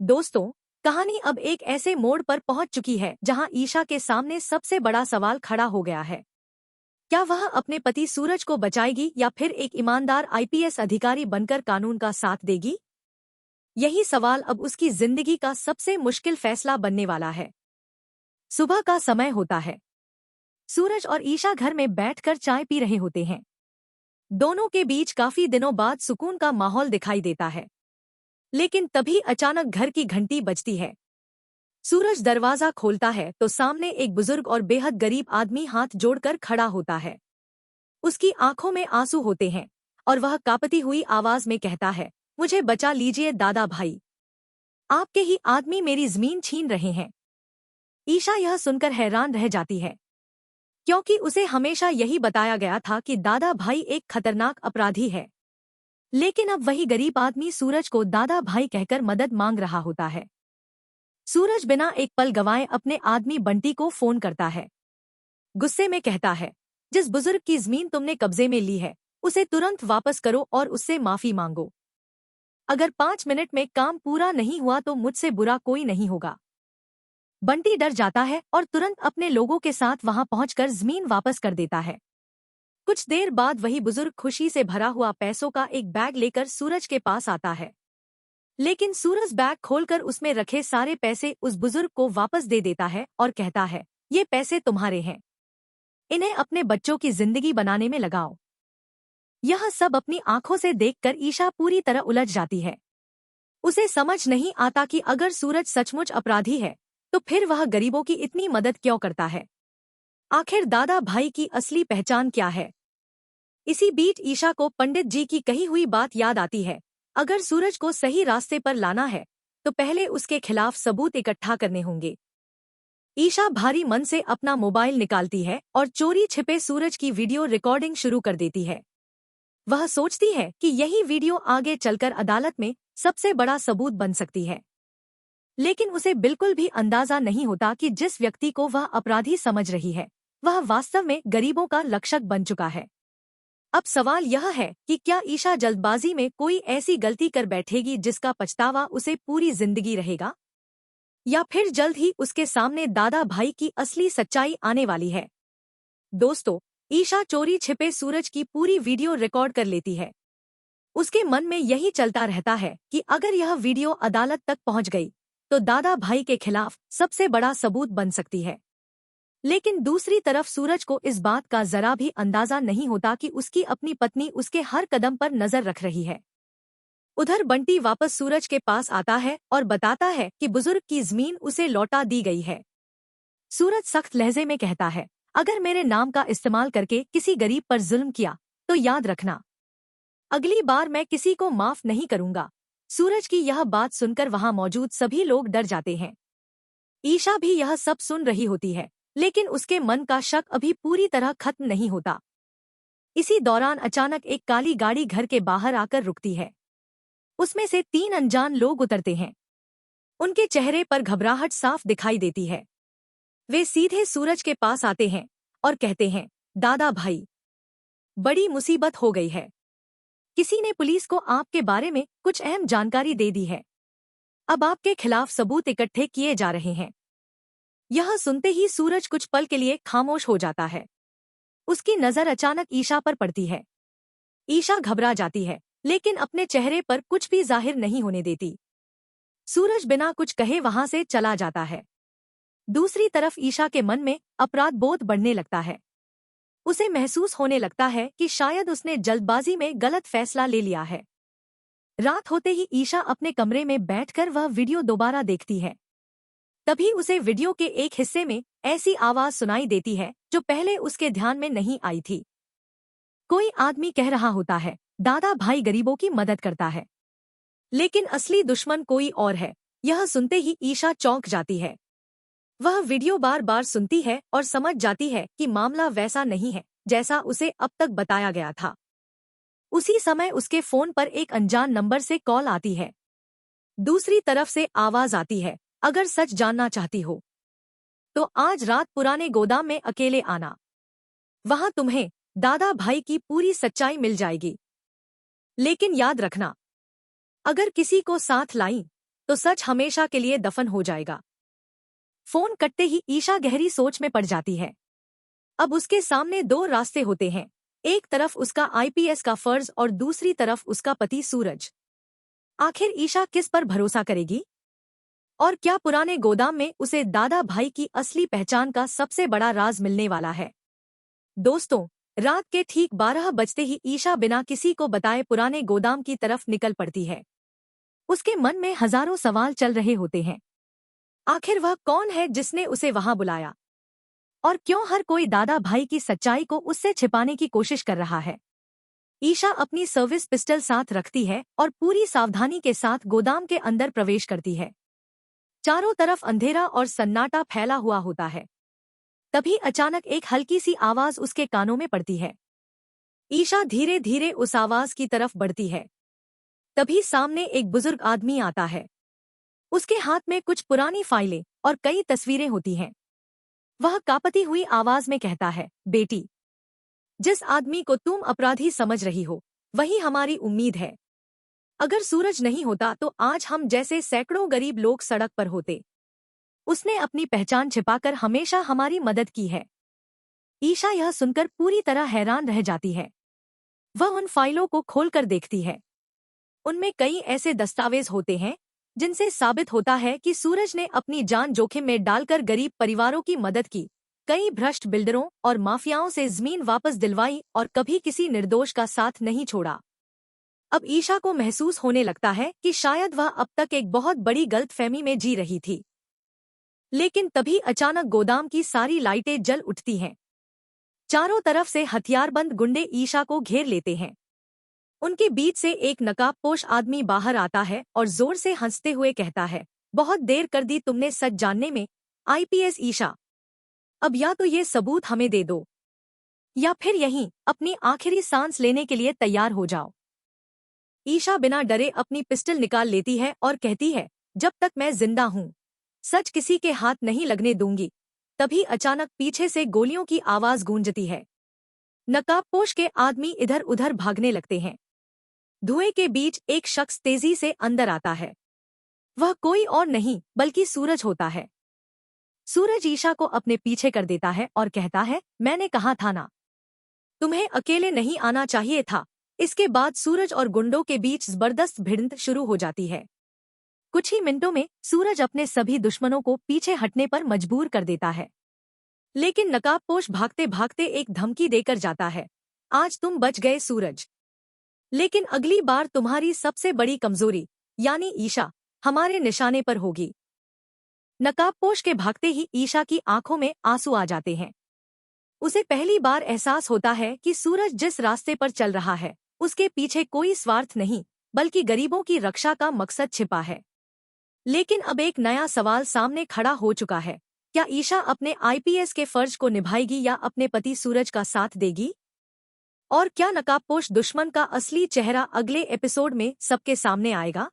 दोस्तों, कहानी अब एक ऐसे मोड़ पर पहुंच चुकी है जहां ईशा के सामने सबसे बड़ा सवाल खड़ा हो गया है। क्या वह अपने पति सूरज को बचाएगी या फिर एक ईमानदार आईपीएस अधिकारी बनकर कानून का साथ देगी? यही सवाल अब उसकी जिंदगी का सबसे मुश्किल फैसला बनने वाला है। सुबह का समय होता है। सूरज और ईशा घर में बैठकर चाय पी रहे होते हैं। दोनों के बीच काफी दिनों बाद सुकून का माहौल दिखाई देता है। लेकिन तभी अचानक घर की घंटी बजती है। सूरज दरवाजा खोलता है तो सामने एक बुजुर्ग और बेहद गरीब आदमी हाथ जोड़कर खड़ा होता है। उसकी आंखों में आंसू होते हैं और वह कांपती हुई आवाज में कहता है, मुझे बचा लीजिए दादा भाई, आपके ही आदमी मेरी जमीन छीन रहे हैं। ईशा यह सुनकर हैरान रह जाती है, क्योंकि उसे हमेशा यही बताया गया था कि दादा भाई एक खतरनाक अपराधी है। लेकिन अब वही गरीब आदमी सूरज को दादा भाई कहकर मदद मांग रहा होता है। सूरज बिना एक पल गंवाए अपने आदमी बंटी को फोन करता है। गुस्से में कहता है, जिस बुजुर्ग की जमीन तुमने कब्जे में ली है उसे तुरंत वापस करो और उससे माफी मांगो। अगर 5 मिनट में काम पूरा नहीं हुआ तो मुझसे बुरा कोई नहीं होगा। बंटी डर जाता है और तुरंत अपने लोगों के साथ वहां पहुंचकर जमीन वापस कर देता है। कुछ देर बाद वही बुजुर्ग खुशी से भरा हुआ पैसों का एक बैग लेकर सूरज के पास आता है। लेकिन सूरज बैग खोलकर उसमें रखे सारे पैसे उस बुजुर्ग को वापस दे देता है और कहता है, ये पैसे तुम्हारे हैं, इन्हें अपने बच्चों की जिंदगी बनाने में लगाओ। यह सब अपनी आंखों से देखकर ईशा पूरी तरह उलझ जाती है। उसे समझ नहीं आता कि अगर सूरज सचमुच अपराधी है तो फिर वह गरीबों की इतनी मदद क्यों करता है। आखिर दादा भाई की असली पहचान क्या है? इसी बीच ईशा को पंडित जी की कही हुई बात याद आती है, अगर सूरज को सही रास्ते पर लाना है तो पहले उसके खिलाफ सबूत इकट्ठा करने होंगे। ईशा भारी मन से अपना मोबाइल निकालती है और चोरी छिपे सूरज की वीडियो रिकॉर्डिंग शुरू कर देती है। वह सोचती है कि यही वीडियो आगे चलकर अदालत में सबसे बड़ा सबूत बन सकती है। लेकिन उसे बिल्कुल भी अंदाजा नहीं होता कि जिस व्यक्ति को वह अपराधी समझ रही है वह वास्तव में गरीबों का रक्षक बन चुका है। अब सवाल यह है कि क्या ईशा जल्दबाजी में कोई ऐसी गलती कर बैठेगी जिसका पछतावा उसे पूरी जिंदगी रहेगा, या फिर जल्द ही उसके सामने दादा भाई की असली सच्चाई आने वाली है। दोस्तों, ईशा चोरी छिपे सूरज की पूरी वीडियो रिकॉर्ड कर लेती है। उसके मन में यही चलता रहता है कि अगर यह वीडियो अदालत तक पहुंच गई तो दादा भाई के खिलाफ सबसे बड़ा सबूत बन सकती है। लेकिन दूसरी तरफ सूरज को इस बात का जरा भी अंदाजा नहीं होता कि उसकी अपनी पत्नी उसके हर कदम पर नजर रख रही है। उधर बंटी वापस सूरज के पास आता है और बताता है कि बुजुर्ग की जमीन उसे लौटा दी गई है। सूरज सख्त लहजे में कहता है, अगर मेरे नाम का इस्तेमाल करके किसी गरीब पर जुल्म किया तो याद रखना, अगली बार मैं किसी को माफ नहीं करूंगा। सूरज की यह बात सुनकर वहां मौजूद सभी लोग डर जाते हैं। ईशा भी यह सब सुन रही होती है, लेकिन उसके मन का शक अभी पूरी तरह खत्म नहीं होता। इसी दौरान अचानक एक काली गाड़ी घर के बाहर आकर रुकती है। उसमें से 3 अनजान लोग उतरते हैं। उनके चेहरे पर घबराहट साफ दिखाई देती है। वे सीधे सूरज के पास आते हैं और कहते हैं, दादा भाई, बड़ी मुसीबत हो गई है। किसी ने पुलिस को आपके बारे में कुछ अहम जानकारी दे दी है। अब आपके खिलाफ सबूत इकट्ठे किए जा रहे हैं। यह सुनते ही सूरज कुछ पल के लिए खामोश हो जाता है। उसकी नजर अचानक ईशा पर पड़ती है। ईशा घबरा जाती है, लेकिन अपने चेहरे पर कुछ भी जाहिर नहीं होने देती। सूरज बिना कुछ कहे वहां से चला जाता है। दूसरी तरफ ईशा के मन में अपराध बोध बढ़ने लगता है। उसे महसूस होने लगता है कि शायद उसने जल्दबाजी में गलत फैसला ले लिया है। रात होते ही ईशा अपने कमरे में बैठकर वह वीडियो दोबारा देखती है। तभी उसे वीडियो के एक हिस्से में ऐसी आवाज सुनाई देती है जो पहले उसके ध्यान में नहीं आई थी। कोई आदमी कह रहा होता है, दादा भाई गरीबों की मदद करता है, लेकिन असली दुश्मन कोई और है। यह सुनते ही ईशा चौंक जाती है। वह वीडियो बार बार सुनती है और समझ जाती है कि मामला वैसा नहीं है जैसा उसे अब तक बताया गया था। उसी समय उसके फोन पर एक अनजान नंबर से कॉल आती है। दूसरी तरफ से आवाज आती है, अगर सच जानना चाहती हो तो आज रात पुराने गोदाम में अकेले आना, वहां तुम्हें दादा भाई की पूरी सच्चाई मिल जाएगी। लेकिन याद रखना, अगर किसी को साथ लाई तो सच हमेशा के लिए दफन हो जाएगा। फोन कटते ही ईशा गहरी सोच में पड़ जाती है। अब उसके सामने दो रास्ते होते हैं, एक तरफ उसका आईपीएस का फर्ज और दूसरी तरफ उसका पति सूरज। आखिर ईशा किस पर भरोसा करेगी? और क्या पुराने गोदाम में उसे दादा भाई की असली पहचान का सबसे बड़ा राज मिलने वाला है? दोस्तों, रात के ठीक 12 बजते ही ईशा बिना किसी को बताए पुराने गोदाम की तरफ निकल पड़ती है। उसके मन में हजारों सवाल चल रहे होते हैं। आखिर वह कौन है जिसने उसे वहां बुलाया? और क्यों हर कोई दादा भाई की सच्चाई को उससे छिपाने की कोशिश कर रहा है? ईशा अपनी सर्विस पिस्टल साथ रखती है और पूरी सावधानी के साथ गोदाम के अंदर प्रवेश करती है। चारों तरफ अंधेरा और सन्नाटा फैला हुआ होता है। तभी अचानक एक हल्की सी आवाज उसके कानों में पड़ती है। ईशा धीरे धीरे उस आवाज की तरफ बढ़ती है। तभी सामने एक बुजुर्ग आदमी आता है। उसके हाथ में कुछ पुरानी फाइलें और कई तस्वीरें होती हैं। वह कांपती हुई आवाज में कहता है, बेटी, जिस आदमी को तुम अपराधी समझ रही हो, वही हमारी उम्मीद है। अगर सूरज नहीं होता तो आज हम जैसे सैकड़ों गरीब लोग सड़क पर होते। उसने अपनी पहचान छिपाकर हमेशा हमारी मदद की है। ईशा यह सुनकर पूरी तरह हैरान रह जाती है। वह उन फाइलों को खोलकर देखती है। उनमें कई ऐसे दस्तावेज होते हैं जिनसे साबित होता है कि सूरज ने अपनी जान जोखिम में डालकर गरीब परिवारों की मदद की, कई भ्रष्ट बिल्डरों और माफियाओं से जमीन वापस दिलवाई और कभी किसी निर्दोष का साथ नहीं छोड़ा। अब ईशा को महसूस होने लगता है कि शायद वह अब तक एक बहुत बड़ी गलतफहमी में जी रही थी। लेकिन तभी अचानक गोदाम की सारी लाइटें जल उठती हैं। चारों तरफ से हथियारबंद गुंडे ईशा को घेर लेते हैं। उनके बीच से एक नकाबपोश आदमी बाहर आता है और जोर से हंसते हुए कहता है, बहुत देर कर दी तुमने सच जानने में, आईपीएस ईशा। अब या तो ये सबूत हमें दे दो, या फिर यहीं अपनी आखिरी सांस लेने के लिए तैयार हो जाओ। ईशा बिना डरे अपनी पिस्टल निकाल लेती है और कहती है, जब तक मैं जिंदा हूँ, सच किसी के हाथ नहीं लगने दूंगी। तभी अचानक पीछे से गोलियों की आवाज गूंजती है। नकाबपोश के आदमी इधर उधर भागने लगते हैं। धुएं के बीच एक शख्स तेजी से अंदर आता है। वह कोई और नहीं बल्कि सूरज होता है। सूरज ईशा को अपने पीछे कर देता है और कहता है, मैंने कहा था ना, तुम्हें अकेले नहीं आना चाहिए था। इसके बाद सूरज और गुंडों के बीच जबरदस्त भिड़ंत शुरू हो जाती है। कुछ ही मिनटों में सूरज अपने सभी दुश्मनों को पीछे हटने पर मजबूर कर देता है। लेकिन नकाबपोश भागते भागते एक धमकी देकर जाता है, आज तुम बच गए सूरज, लेकिन अगली बार तुम्हारी सबसे बड़ी कमजोरी यानी ईशा हमारे निशाने पर होगी। नकाबपोश के भागते ही ईशा की आंखों में आंसू आ जाते हैं। उसे पहली बार एहसास होता है कि सूरज जिस रास्ते पर चल रहा है उसके पीछे कोई स्वार्थ नहीं बल्कि गरीबों की रक्षा का मकसद छिपा है। लेकिन अब एक नया सवाल सामने खड़ा हो चुका है, क्या ईशा अपने आईपीएस के फर्ज को निभाएगी या अपने पति सूरज का साथ देगी? और क्या नकाबपोश दुश्मन का असली चेहरा अगले एपिसोड में सबके सामने आएगा?